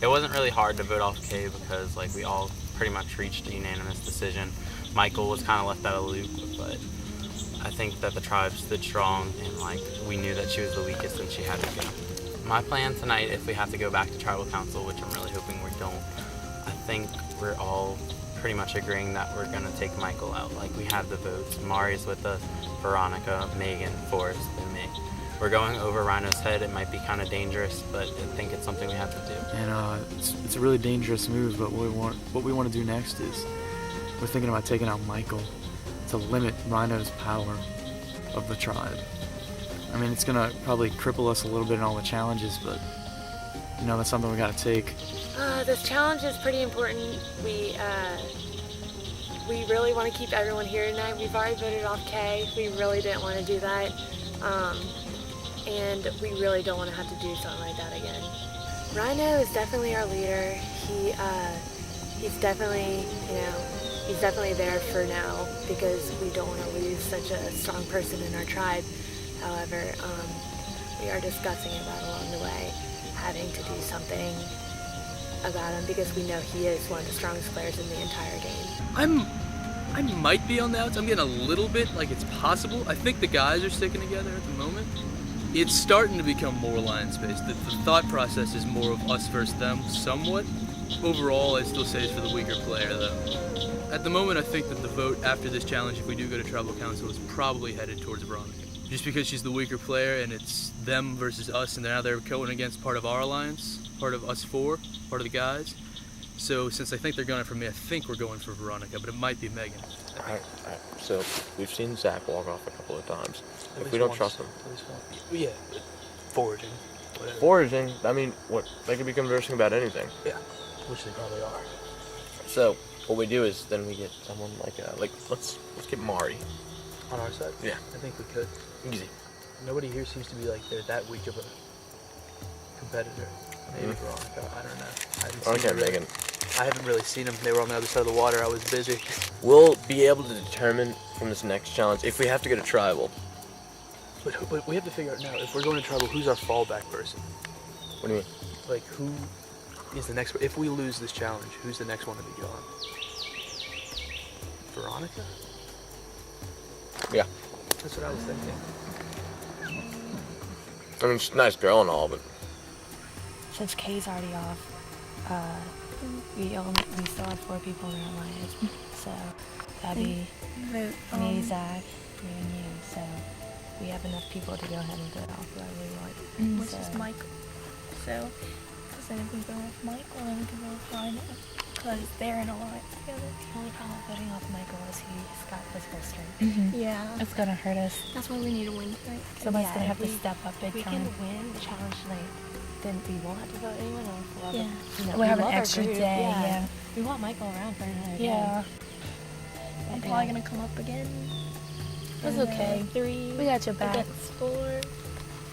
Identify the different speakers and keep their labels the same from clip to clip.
Speaker 1: It wasn't really hard to vote off Kay because like we all pretty much reached a unanimous decision. Michael was kind of left out of the loop, but I think that the tribe stood strong and like we knew that she was the weakest and she had to go. My plan tonight, if we have to go back to tribal council, which I'm really hoping we don't, I think we're all pretty much agreeing that we're gonna take Michael out. Like we have the votes. Mari's with us, Veronica, Megan, Forrest, and me. We're going over Rhino's head. It might be kind of dangerous, but I think it's something we have to do.
Speaker 2: And it's a really dangerous move, but what we want to do next is we're thinking about taking out Michael to limit Rhino's power of the tribe. I mean, it's gonna probably cripple us a little bit in all the challenges, but you know, that's something we gotta take.
Speaker 3: This challenge is pretty important. We really want to keep everyone here tonight. We've already voted off Kay. We really didn't want to do that. And we really don't want to have to do something like that again. Rhino is definitely our leader. He's definitely, he's definitely there for now because we don't want to lose such a strong person in our tribe. However, we are discussing about along the way having to do something about him because we know he is one of the strongest players in the entire game.
Speaker 4: I might be on the outs. I'm getting a little bit like it's possible. I think the guys are sticking together at the moment. It's starting to become more alliance-based. The thought process is more of us versus them somewhat. Overall, I still say it's for the weaker player though. At the moment, I think that the vote after this challenge, if we do go to tribal council, is probably headed towards Veronica. Just because she's the weaker player and it's them versus us, and now they're going against part of our alliance, part of us four, part of the guys. So since I think they're going for me, I think we're going for Veronica, but it might be Megan.
Speaker 5: All right. So we've seen Zach walk off a couple of times. If we don't trust him.
Speaker 4: Yeah, foraging. Whatever.
Speaker 5: Foraging, I mean, what? They could be conversing about anything.
Speaker 4: Yeah, which they probably are.
Speaker 5: So what we do is then we get someone like let's get Mari.
Speaker 4: On our side?
Speaker 5: Yeah.
Speaker 4: I think we could.
Speaker 5: Easy.
Speaker 4: Nobody here seems to be like they're that weak of a competitor. Maybe Veronica, I don't know.
Speaker 5: Okay, Megan.
Speaker 4: I haven't really seen them. They were on the other side of the water. I was busy.
Speaker 5: We'll be able to determine from this next challenge if we have to go to tribal.
Speaker 4: But we have to figure out now, if we're going to tribal, who's our fallback person?
Speaker 5: What do you mean?
Speaker 4: Like, who is the next, if we lose this challenge, who's the next one to be gone? Veronica?
Speaker 5: Yeah.
Speaker 4: That's what I was thinking.
Speaker 5: I mean, she's a nice girl and all, but...
Speaker 3: Since Kay's already off, we still have 4 people in our alliance. So that'd be me, Zach, you, and you. So we have enough people to go ahead and vote off whoever we want.
Speaker 6: Which is Michael. So, because then if we vote off Michael, then we can vote off Rhino. Because they're in alliance together.
Speaker 3: The only problem with voting off Michael is he's got physical strength.
Speaker 6: Yeah.
Speaker 3: It's gonna hurt us.
Speaker 6: That's why we need to win tonight.
Speaker 3: Somebody's gonna have to step up big
Speaker 7: We
Speaker 3: time.
Speaker 7: can win the challenge tonight. Then we won't have to vote anyone else. We'll have
Speaker 6: Yeah.
Speaker 3: We'll have an
Speaker 7: love our
Speaker 3: extra
Speaker 7: group.
Speaker 3: day, yeah.
Speaker 7: We want Michael around for another day.
Speaker 3: Yeah.
Speaker 6: I'm probably gonna come up again.
Speaker 3: It's
Speaker 6: And,
Speaker 3: okay.
Speaker 6: 3
Speaker 3: We got your back.
Speaker 6: against 4.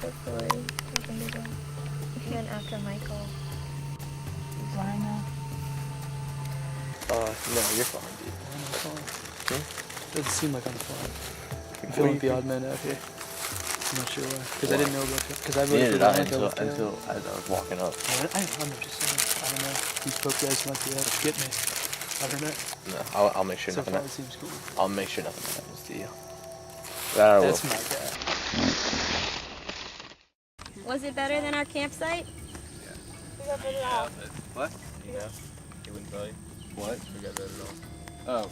Speaker 6: Hopefully, we can do that. And then after Michael.
Speaker 3: Rhino.
Speaker 5: No, you're fine, dude.
Speaker 4: Doesn't seem like I'm fine. I'm feeling like the odd man out here. I'm not sure why. Because I didn't know about it. Because I voted for Veronica
Speaker 5: until I was walking up.
Speaker 4: I'm just saying. I don't know. These folk guys might be out to get me. I don't know.
Speaker 5: No, I'll make sure
Speaker 4: So
Speaker 5: nothing
Speaker 4: far it seems cool.
Speaker 5: I'll make sure nothing happens to you.
Speaker 4: That's my bad.
Speaker 7: Was it better than our campsite?
Speaker 8: What? Yeah. He wouldn't tell you. What? We got voted off. Oh,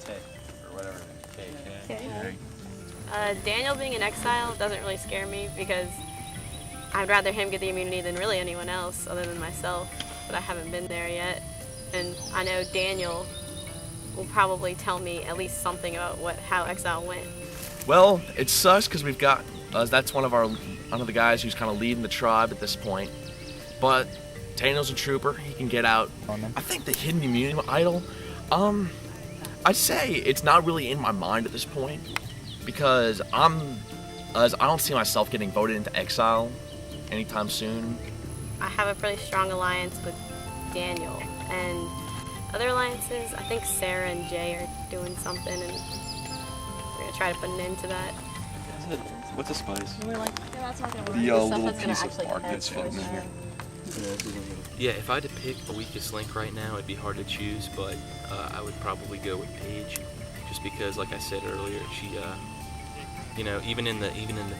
Speaker 8: K, or whatever. K.
Speaker 9: Daniel being in exile doesn't really scare me because I'd rather him get the immunity than really anyone else other than myself, but I haven't been there yet. And I know Daniel will probably tell me at least something about how Exile went.
Speaker 10: Well, it sucks because we've got, that's one of the guys who's kind of leading the tribe at this point. But Daniel's a trooper, he can get out. I think the hidden immunity idol, I'd say it's not really in my mind at this point because I don't see myself getting voted into exile anytime soon.
Speaker 9: I have a pretty strong alliance with Daniel, and other alliances, I think Sarah and Jay are doing something, and we're gonna try to put an end to that.
Speaker 8: What's a spice?
Speaker 7: And we're like, yeah, that's not gonna work.
Speaker 8: The
Speaker 7: This stuff
Speaker 8: little
Speaker 7: that's gonna
Speaker 8: piece of
Speaker 7: actually
Speaker 8: bark
Speaker 7: head
Speaker 8: that's floating in
Speaker 7: towards
Speaker 8: here.
Speaker 4: Yeah, if I had to pick a weakest link right now, it'd be hard to choose, but I would probably go with Paige, just because, like I said earlier, she, you know, even in the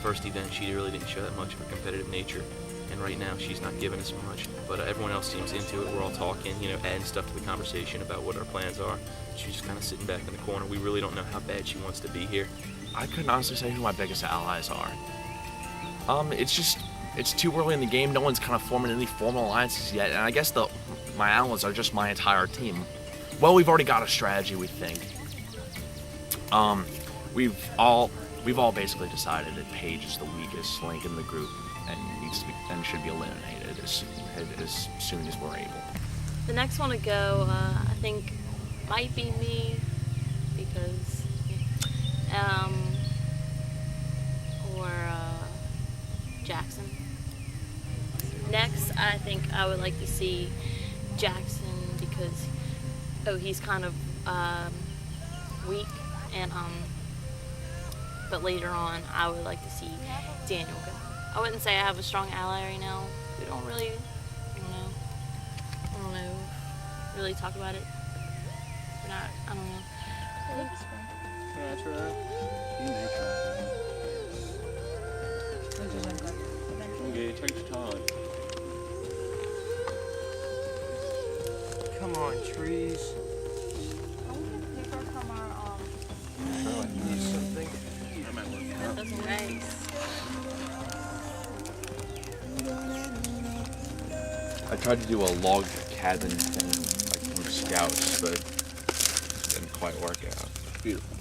Speaker 4: first event, she really didn't show that much of a competitive nature, and right now she's not giving us much. But everyone else seems into it. We're all talking, you know, adding stuff to the conversation about what our plans are. She's just kind of sitting back in the corner. We really don't know how bad she wants to be here.
Speaker 10: I couldn't honestly say who my biggest allies are. It's too early in the game. No one's kind of forming any formal alliances yet, and I guess my allies are just my entire team. Well, we've already got a strategy, we think. We've all basically decided that Paige is the weakest link in the group and should be eliminated as soon as we're able.
Speaker 9: The next one to go, I think, might be me, because, or Jackson. Next, I think I would like to see Jackson, because, he's kind of weak, and but later on, I would like to see Daniel go. I wouldn't say I have a strong ally right now. We don't really, I don't know, really talk about it. We're not, I don't know.
Speaker 8: Yeah, try that. You may try. Okay, take your time. Come on, trees. You need something?
Speaker 9: That's nice.
Speaker 11: I tried to do a log cabin thing, like from Scouts, but it didn't quite work out.
Speaker 8: Beautiful.